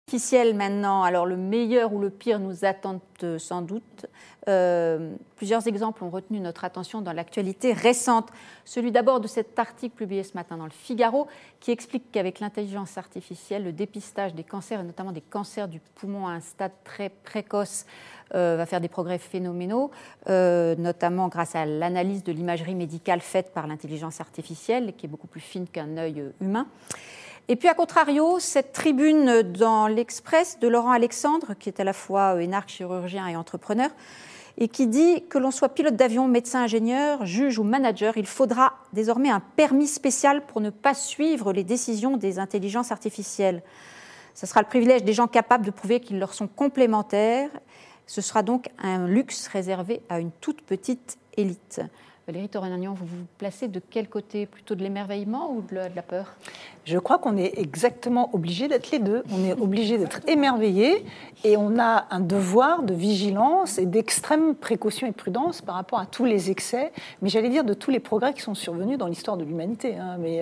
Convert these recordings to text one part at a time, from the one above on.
Artificielle maintenant, alors le meilleur ou le pire nous attendent sans doute. Plusieurs exemples ont retenu notre attention dans l'actualité récente. Celui d'abord de cet article publié ce matin dans le Figaro qui explique qu'avec l'intelligence artificielle, le dépistage des cancers et notamment des cancers du poumon à un stade très précoce va faire des progrès phénoménaux, notamment grâce à l'analyse de l'imagerie médicale faite par l'intelligence artificielle qui est beaucoup plus fine qu'un œil humain. Et puis, à contrario, cette tribune dans l'Express de Laurent Alexandre, qui est à la fois énarque, chirurgien et entrepreneur, et qui dit que l'on soit pilote d'avion, médecin, ingénieur, juge ou manager, il faudra désormais un permis spécial pour ne pas suivre les décisions des intelligences artificielles. Ce sera le privilège des gens capables de prouver qu'ils leur sont complémentaires. Ce sera donc un luxe réservé à une toute petite élite. Valérie Torre-Nagnon, vous vous placez de quel côté? Plutôt de l'émerveillement ou de la peur? Je crois qu'on est exactement obligé d'être les deux. On est obligé d'être émerveillé et on a un devoir de vigilance et d'extrême précaution et prudence par rapport à tous les excès, mais j'allais dire de tous les progrès qui sont survenus dans l'histoire de l'humanité. Mais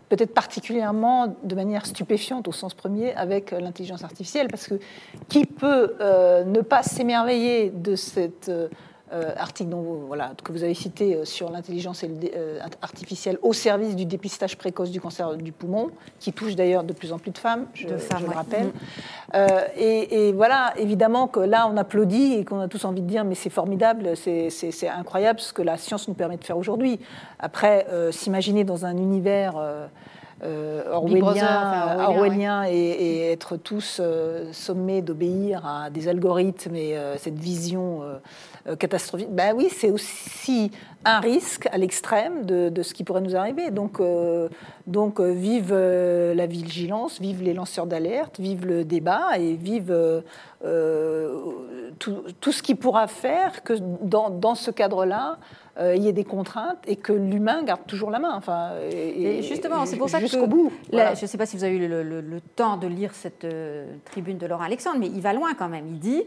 peut-être particulièrement de manière stupéfiante au sens premier avec l'intelligence artificielle, parce que qui peut ne pas s'émerveiller de cette... article que vous avez cité sur l'intelligence artificielle au service du dépistage précoce du cancer du poumon, qui touche d'ailleurs de plus en plus de femmes, je le rappelle. Et voilà, évidemment que là, on applaudit et qu'on a tous envie de dire mais c'est formidable, c'est incroyable ce que la science nous permet de faire aujourd'hui. Après, s'imaginer dans un univers... orwellien et être tous sommés d'obéir à des algorithmes et cette vision catastrophique, ben oui, c'est aussi un risque à l'extrême de ce qui pourrait nous arriver. Donc vive la vigilance, vive les lanceurs d'alerte, vive le débat et vive tout ce qui pourra faire que dans ce cadre-là, il y ait des contraintes et que l'humain garde toujours la main. Et justement, c'est pour ça jusqu'au bout. Voilà. Je ne sais pas si vous avez eu le temps de lire cette tribune de Laurent Alexandre, mais il va loin quand même. Il dit,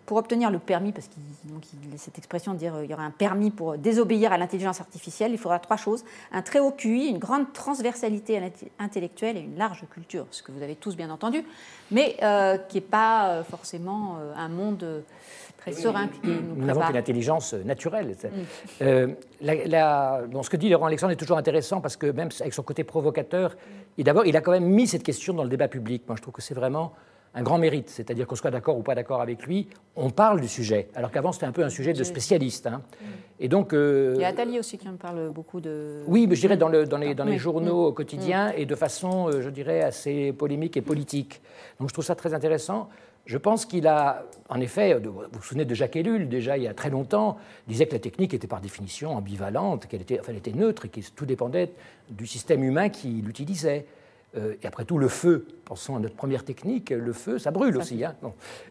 pour obtenir le permis, parce qu'il a cette expression de dire qu'il y aura un permis pour désobéir à l'intelligence artificielle, il faudra 3 choses. Un très haut QI, une grande transversalité intellectuelle et une large culture, ce que vous avez tous bien entendu, mais qui n'est pas forcément un monde... très serein. Nous n'avons qu'une intelligence naturelle. Ce que dit Laurent Alexandre est toujours intéressant parce que même avec son côté provocateur, il a quand même mis cette question dans le débat public. Moi, je trouve que c'est vraiment un grand mérite, c'est-à-dire qu'on soit d'accord ou pas d'accord avec lui, on parle du sujet, alors qu'avant c'était un peu un sujet de spécialiste. Et donc, il y a Attali aussi qui en parle beaucoup de... Oui, mais je dirais dans les journaux quotidiens et de façon, je dirais, assez polémique et politique. Donc je trouve ça très intéressant. Je pense qu'il a, en effet, vous vous souvenez de Jacques Ellul, déjà il y a très longtemps, disait que la technique était par définition ambivalente, qu'elle était neutre et que tout dépendait du système humain qui l'utilisait. Et après tout, le feu, pensons à notre première technique, le feu, ça brûle aussi.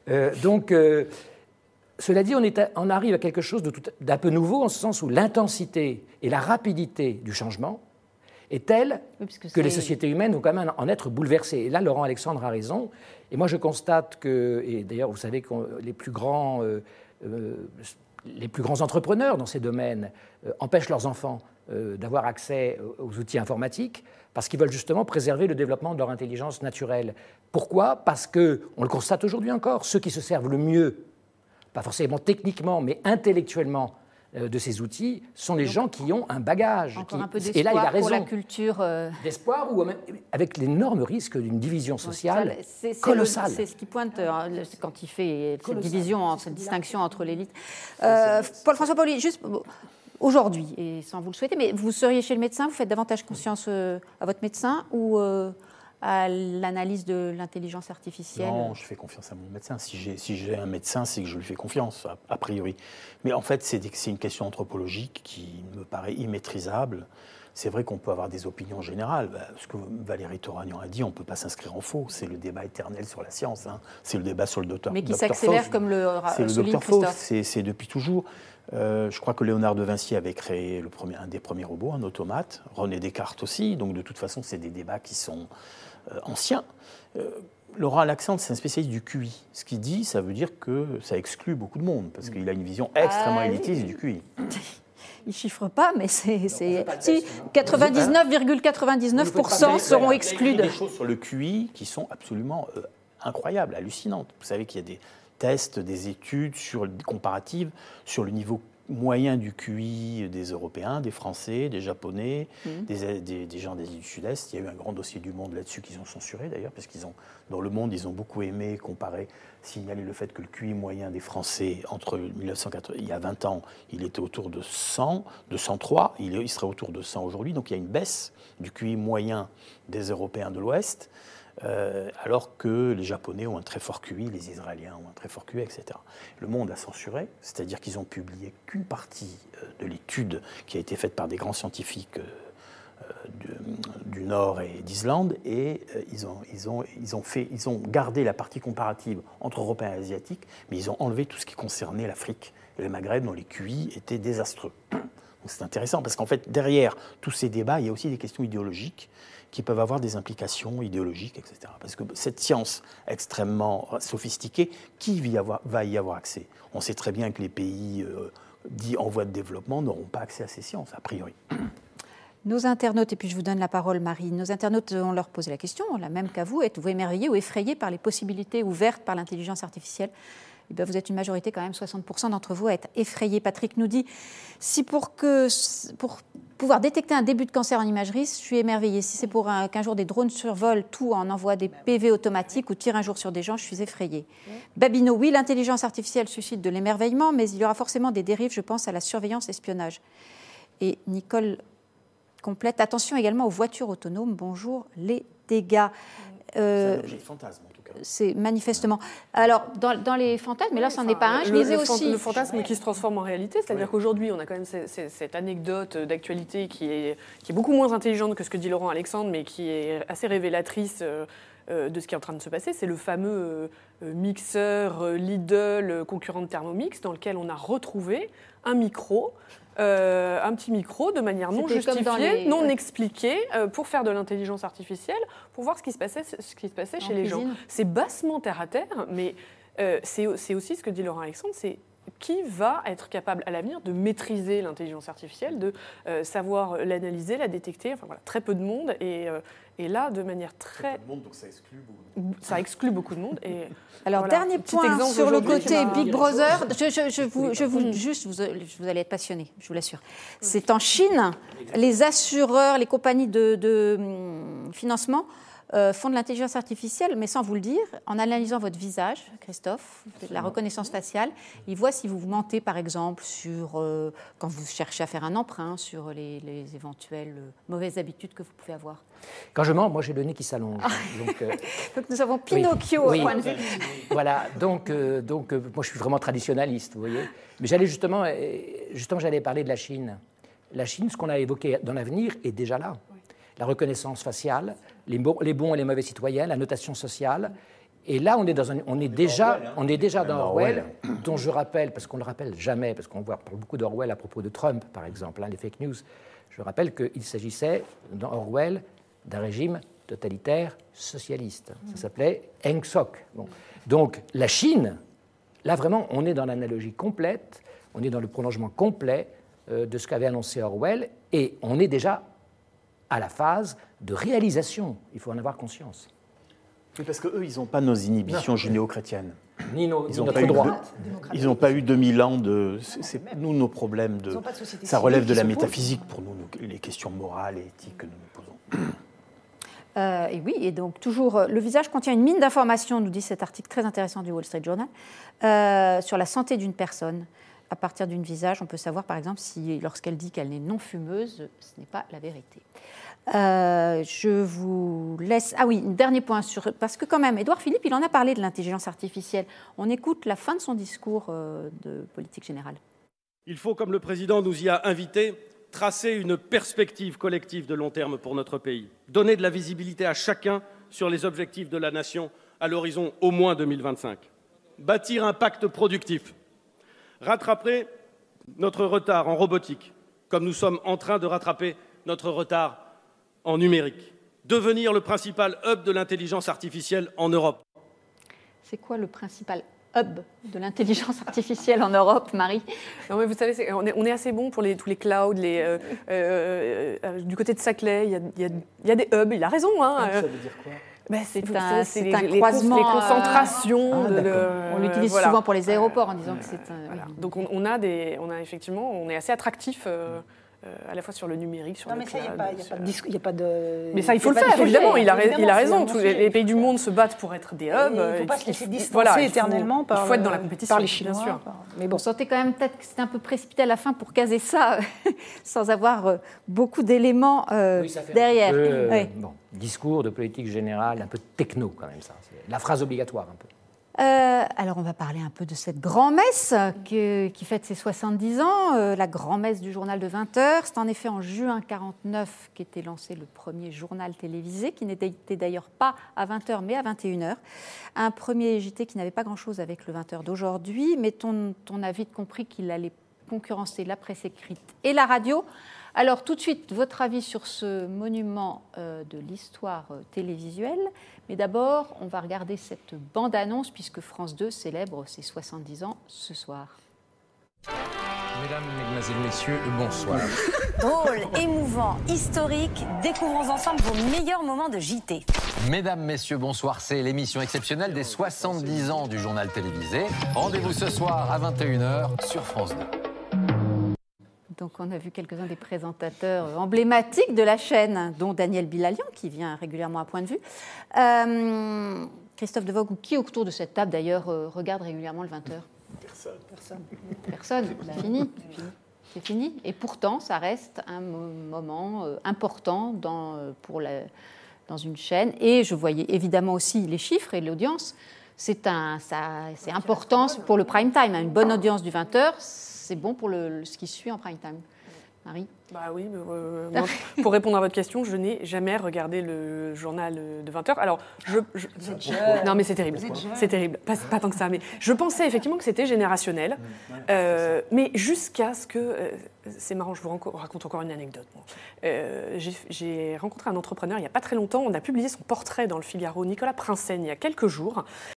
Cela dit, on arrive à quelque chose d'un peu nouveau, en ce sens où l'intensité et la rapidité du changement est telle que les sociétés humaines vont quand même en être bouleversées. Et là, Laurent Alexandre a raison. Et moi, je constate que, et d'ailleurs, vous savez que les plus grands entrepreneurs dans ces domaines empêchent leurs enfants d'avoir accès aux outils informatiques parce qu'ils veulent justement préserver le développement de leur intelligence naturelle. Pourquoi ? Parce que, on le constate aujourd'hui encore, ceux qui se servent le mieux, pas forcément techniquement, mais intellectuellement, de ces outils sont les gens qui ont un bagage. Encore un peu d'espoir, et là, il a raison, pour la culture. D'espoir, ou même avec l'énorme risque d'une division sociale colossale. C'est ce qui pointe quand il fait cette division, cette distinction entre l'élite. Paul-François Paoli, juste aujourd'hui, et sans vous le souhaiter, mais vous seriez chez le médecin, vous faites davantage confiance à votre médecin ou à l'analyse de l'intelligence artificielle? Non, je fais confiance à mon médecin. Si j'ai un médecin, c'est que je lui fais confiance, a priori. Mais en fait, c'est une question anthropologique qui me paraît immaîtrisable. C'est vrai qu'on peut avoir des opinions générales. Ce que Valérie Torre-Nagnon a dit, on ne peut pas s'inscrire en faux. C'est le débat éternel sur la science. C'est le débat sur le docteur Mais qui s'accélère comme le souligne Christophe. C'est depuis toujours. Je crois que Léonard de Vinci avait créé un des premiers robots, un automate. René Descartes aussi. Donc de toute façon, c'est des débats qui sont anciens. Laurent Alexandre, c'est un spécialiste du QI. Ce qu'il dit, ça veut dire que ça exclut beaucoup de monde, parce qu'il a une vision extrêmement élitiste du QI. ne chiffrent pas, mais c'est si 99,99% seront exclus. Il y a des choses sur le QI qui sont absolument incroyables, hallucinantes. Vous savez qu'il y a des tests, des études comparatives sur le niveau moyen du QI des Européens, des Français, des Japonais, des gens d'Asie du Sud-Est. Il y a eu un grand dossier du Monde là-dessus qu'ils ont censuré d'ailleurs, parce qu'ils ont, dans le Monde, ils ont beaucoup aimé comparer, signaler le fait que le QI moyen des Français entre 1980, il y a 20 ans, il était autour de 100, de 103, il serait autour de 100 aujourd'hui. Donc il y a une baisse du QI moyen des Européens de l'Ouest. Alors que les Japonais ont un très fort QI, les Israéliens ont un très fort QI, etc. Le Monde a censuré, c'est-à-dire qu'ils ont publié qu'une partie de l'étude qui a été faite par des grands scientifiques du Nord et d'Islande, et ils ont gardé la partie comparative entre Européens et Asiatiques, mais ils ont enlevé tout ce qui concernait l'Afrique et le Maghreb, dont les QI étaient désastreux. Donc c'est intéressant, parce qu'en fait, derrière tous ces débats, il y a aussi des questions idéologiques qui peuvent avoir des implications idéologiques, etc. Parce que cette science extrêmement sophistiquée, qui va y avoir accès? On sait très bien que les pays dits en voie de développement n'auront pas accès à ces sciences, a priori. Nos internautes, et puis je vous donne la parole, Marie, nos internautes, on leur pose la question, la même qu'à vous, êtes-vous émerveillés ou effrayés par les possibilités ouvertes par l'intelligence artificielle? Eh bien, vous êtes une majorité, quand même, 60% d'entre vous à être effrayés. Patrick nous dit, si pour pouvoir détecter un début de cancer en imagerie, je suis émerveillée. Si c'est pour qu'un jour des drones survolent tout en envoient des PV automatiques ou tirent un jour sur des gens, je suis effrayée. Babino, oui, l'intelligence artificielle suscite de l'émerveillement, mais il y aura forcément des dérives, je pense à la surveillance, espionnage. Et Nicole complète, attention également aux voitures autonomes, bonjour les dégâts. C'est un objet de fantasme. C'est manifestement. Alors, dans les fantasmes, mais là, ça n'en est pas un. Je lisais aussi. Le fantasme qui se transforme en réalité, c'est-à-dire qu'aujourd'hui, on a quand même cette anecdote d'actualité qui est beaucoup moins intelligente que ce que dit Laurent Alexandre, mais qui est assez révélatrice de ce qui est en train de se passer. C'est le fameux mixeur Lidl, concurrent de Thermomix, dans lequel on a retrouvé un petit micro de manière non justifiée, non expliquée, pour faire de l'intelligence artificielle, pour voir ce qui se passait chez les gens. C'est bassement terre à terre, mais c'est aussi ce que dit Laurent Alexandre, c'est qui va être capable à l'avenir de maîtriser l'intelligence artificielle, de savoir l'analyser, la détecter. Enfin voilà, très peu de monde et là de manière très peu de monde, donc ça exclut beaucoup. Ça exclut beaucoup de monde. Et alors voilà, dernier point sur le côté Big Brother. Vous allez être passionné, je vous l'assure. C'est en Chine, les assureurs, les compagnies de financement font de l'intelligence artificielle, mais sans vous le dire, en analysant votre visage, Christophe, la reconnaissance faciale, ils voient si vous mentez, par exemple, sur quand vous cherchez à faire un emprunt, sur les éventuelles mauvaises habitudes que vous pouvez avoir. Quand je mens, moi, j'ai le nez qui s'allonge. Donc nous avons Pinocchio. Oui. Voilà, donc moi, je suis vraiment traditionnaliste, vous voyez. Mais justement, j'allais parler de la Chine. La Chine, ce qu'on a évoqué dans l'avenir, est déjà là. La reconnaissance faciale, les bons et les mauvais citoyens, la notation sociale. Et là, on est déjà dans Orwell, dont je rappelle, parce qu'on ne le rappelle jamais, parce qu'on parle beaucoup d'Orwell à propos de Trump, par exemple, les fake news. Je rappelle qu'il s'agissait, dans Orwell, d'un régime totalitaire socialiste. Ça s'appelait Eng Sok. Bon. Donc, la Chine, là, vraiment, on est dans l'analogie complète, on est dans le prolongement complet de ce qu'avait annoncé Orwell, et on est déjà à la phase de réalisation. Il faut en avoir conscience. Oui, parce qu'eux, ils n'ont pas nos inhibitions judéo-chrétiennes. Ni notre droit. Ils n'ont pas eu 2000 ans de... C'est nous, nos problèmes de... Ça relève de la métaphysique pour nous, les questions morales et éthiques que nous nous posons. Et oui, et donc toujours, le visage contient une mine d'informations, nous dit cet article très intéressant du Wall Street Journal, sur la santé d'une personne. À partir d'un visage, on peut savoir, par exemple, si lorsqu'elle dit qu'elle est non fumeuse, ce n'est pas la vérité. Je vous laisse... Ah oui, un dernier point, parce que quand même, Édouard Philippe, il en a parlé de l'intelligence artificielle. On écoute la fin de son discours de politique générale. Il faut, comme le président nous y a invités, tracer une perspective collective de long terme pour notre pays, donner de la visibilité à chacun sur les objectifs de la nation à l'horizon au moins 2025, bâtir un pacte productif, rattraper notre retard en robotique, comme nous sommes en train de rattraper notre retard en numérique, devenir le principal hub de l'intelligence artificielle en Europe. C'est quoi le principal hub de l'intelligence artificielle en Europe, Marie? Non, mais vous savez, on est assez bon pour tous les clouds. Du côté de Saclay, il y a des hubs. Il a raison. Hein. Ça veut dire quoi? C'est un croisement. Les concentrations. On l'utilise souvent pour les aéroports en disant que c'est un. Voilà. Donc on a effectivement, on est assez attractif. À la fois sur le numérique, sur le cloud. Il n'y a pas de... Mais ça, il faut le faire, évidemment. Il a raison. Tous les pays du monde se battent pour être des hubs. Il ne faut pas se laisser distancer éternellement il faut être dans la compétition, par les Chinois. Bien sûr. Mais bon. On sentait quand même peut-être que c'était un peu précipité à la fin pour caser ça, sans avoir beaucoup d'éléments derrière. Discours de politique générale, un peu techno quand même, ça. C'est la phrase obligatoire un peu. Alors on va parler un peu de cette grand-messe qui fête ses 70 ans, la grand-messe du journal de 20 heures. C'est en effet en juin 1949 qu'était lancé le premier journal télévisé, qui n'était d'ailleurs pas à 20 heures mais à 21 heures. Un premier JT qui n'avait pas grand-chose avec le 20 heures d'aujourd'hui, mais on a vite compris qu'il allait concurrencer la presse écrite et la radio. Alors tout de suite, votre avis sur ce monument de l'histoire télévisuelle. Mais d'abord, on va regarder cette bande-annonce puisque France 2 célèbre ses 70 ans ce soir. Mesdames, Mesdemoiselles, Messieurs, bonsoir. Drôle, émouvant, historique, découvrons ensemble vos meilleurs moments de JT. Mesdames, Messieurs, bonsoir. C'est l'émission exceptionnelle des 70 ans du journal télévisé. Rendez-vous ce soir à 21h sur France 2. Donc on a vu quelques-uns des présentateurs emblématiques de la chaîne, dont Daniel Bilalian, qui vient régulièrement à Point de Vue. Christophe De Vogue, ou qui autour de cette table d'ailleurs regarde régulièrement le 20h? Personne. C'est fini. C'est fini. Et pourtant, ça reste un moment important dans une chaîne. Et je voyais évidemment aussi les chiffres et l'audience. C'est important pour le prime time. Une bonne audience du 20h, c'est bon pour ce qui suit en prime time. Marie? Bah oui, moi, pour répondre à votre question, je n'ai jamais regardé le journal de 20h. Alors, non, mais c'est terrible. C'est terrible. Pas tant que ça. Mais je pensais effectivement que c'était générationnel. Mais jusqu'à ce que... c'est marrant, je vous raconte encore une anecdote. J'ai rencontré un entrepreneur il n'y a pas très longtemps. On a publié son portrait dans le Figaro, Nicolas Princène, il y a quelques jours.